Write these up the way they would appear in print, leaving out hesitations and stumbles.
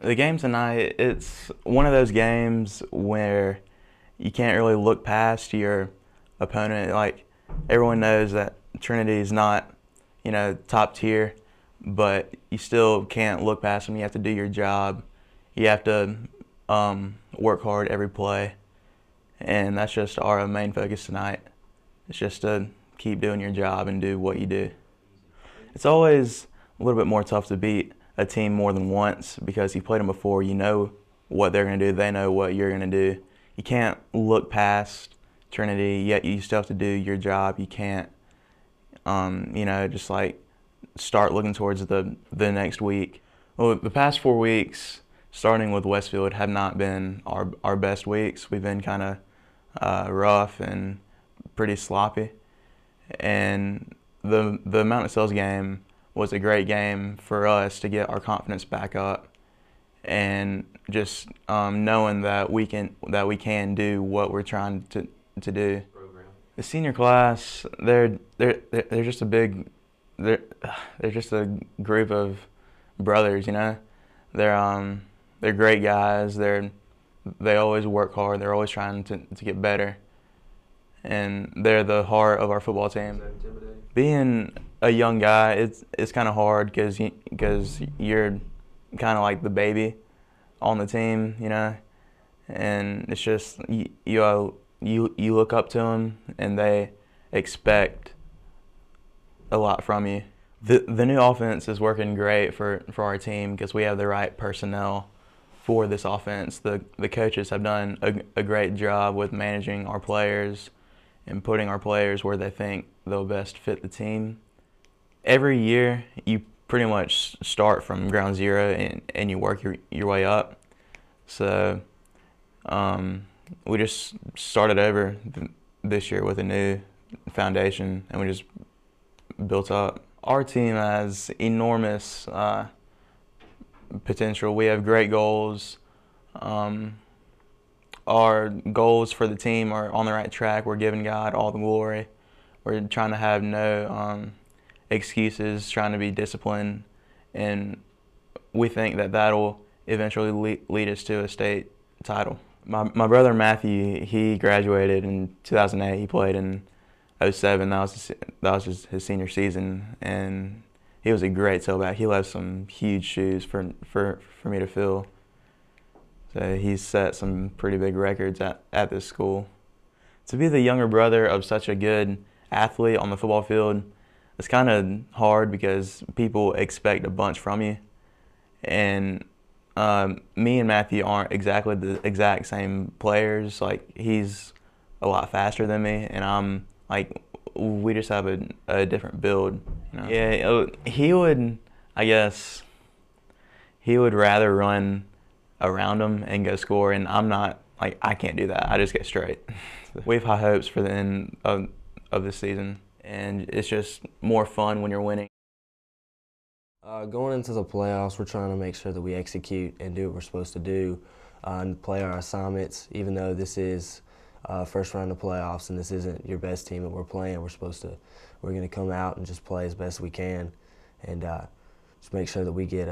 The game tonight, it's one of those games where you can't really look past your opponent. Like, everyone knows that Trinity is not, top tier, but you still can't look past them. You have to do your job. You have to work hard every play, and that's just our main focus tonight. It's just to keep doing your job and do what you do. It's always a little bit more tough to beat a team more than once because you played them before. You know what they're going to do. They know what you're going to do. You can't look past Trinity, yet you still have to do your job. You can't, just like start looking towards the next week. Well, the past 4 weeks, starting with Westfield, have not been our best weeks. We've been kind of rough and pretty sloppy. And the Mountain Sales game was a great game for us to get our confidence back up, and just knowing that we can do what we're trying to do. The senior class, they're just they're just a group of brothers, They're great guys. They always work hard. They're always trying to get better, and they're the heart of our football team. Being a young guy, it's kind of hard because you're kind of like the baby on the team, and it's just you look up to them and they expect a lot from you. The new offense is working great for our team because we have the right personnel for this offense. The coaches have done a great job with managing our players and putting our players where they think they'll best fit the team. Every year, you pretty much start from ground zero and you work your way up. So we just started over this year with a new foundation, and we just built up. Our team has enormous potential. We have great goals. Our goals for the team are on the right track. We're giving God all the glory. We're trying to have no excuses, trying to be disciplined, and we think that that'll eventually lead us to a state title. My brother Matthew, he graduated in 2008. He played in 2007. That was his senior season, and he was a great tailback. He left some huge shoes for me to fill. So he's set some pretty big records at this school. To be the younger brother of such a good athlete on the football field, it's kind of hard because people expect a bunch from you. And me and Matthew aren't exactly the exact same players. Like, he's a lot faster than me, and I'm like, we just have a different build. Yeah, he would rather run around him and go score, and I'm not, like, I can't do that. I just get straight. We have high hopes for the end of this season, and it's just more fun when you're winning. Going into the playoffs, we're trying to make sure that we execute and do what we're supposed to do and play our assignments. Even though this is first round of playoffs and this isn't your best team that we're playing, we're going to come out and just play as best we can, and just make sure that we get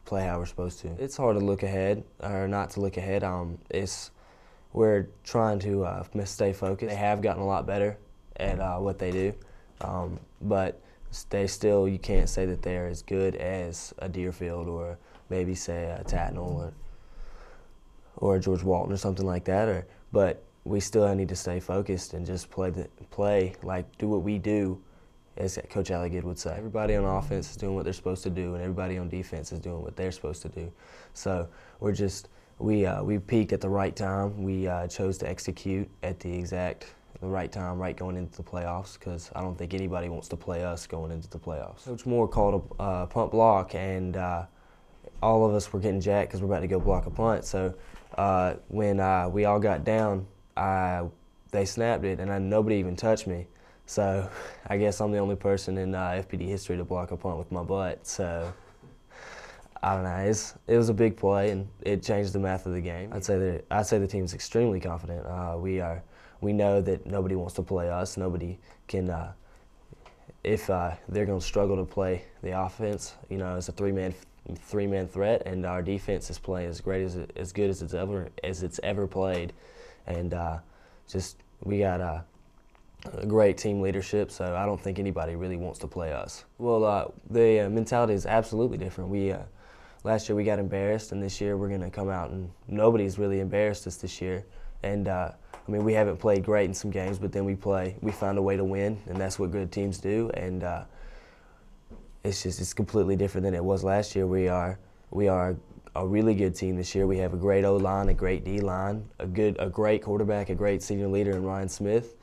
play how we're supposed to. It's hard to look ahead, or not to look ahead. We're trying to stay focused. They have gotten a lot better at what they do, but you can't say that they're as good as a Deerfield or maybe say a Tatnall or a George Walton or something like that. But we still need to stay focused and just do what we do, as Coach Alligood would say. Everybody on offense is doing what they're supposed to do, and everybody on defense is doing what they're supposed to do. So we peaked at the right time. We chose to execute at the right time, right going into the playoffs, because I don't think anybody wants to play us going into the playoffs. Coach Moore called a punt block, and all of us were getting jacked because we're about to go block a punt. So when we all got down, they snapped it, and nobody even touched me. So I guess I'm the only person in FPD history to block a punt with my butt. So I don't know. It was a big play, and it changed the math of the game. I'd say the team's extremely confident. We know that nobody wants to play us. Nobody can. If they're going to struggle to play the offense, it's a three-man three-man threat, and our defense is playing as great as good as it's ever played, and just we got a great team leadership. So I don't think anybody really wants to play us. Well, the mentality is absolutely different. Last year we got embarrassed, and this year we're going to come out and nobody's really embarrassed us this year. And I mean, we haven't played great in some games, but then we find a way to win, and that's what good teams do. And it's completely different than it was last year. We are a really good team this year. We have a great O-line, a great D-line, a great quarterback, a great senior leader in Ryan Smith,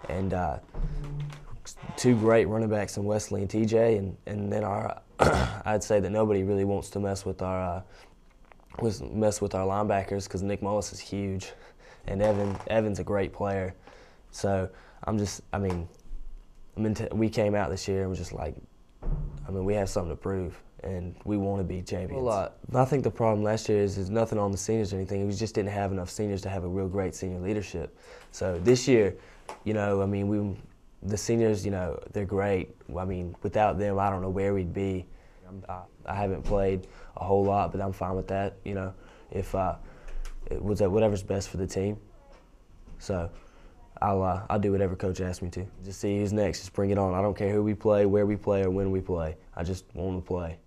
and two great running backs in Wesley and TJ, and then I'd say that nobody really wants to mess with our linebackers because Nick Mullis is huge, and Evan's a great player. So we came out this year and was just like, we have something to prove, and we want to be champions. Well, I think the problem last year is nothing on the seniors or anything. We just didn't have enough seniors to have a real great senior leadership. So this year, the seniors, they're great. Without them, I don't know where we'd be. I haven't played a whole lot, but I'm fine with that. If it was whatever's best for the team. So I'll do whatever coach asks me to. Just see who's next. Just bring it on. I don't care who we play, where we play, or when we play. I just want to play.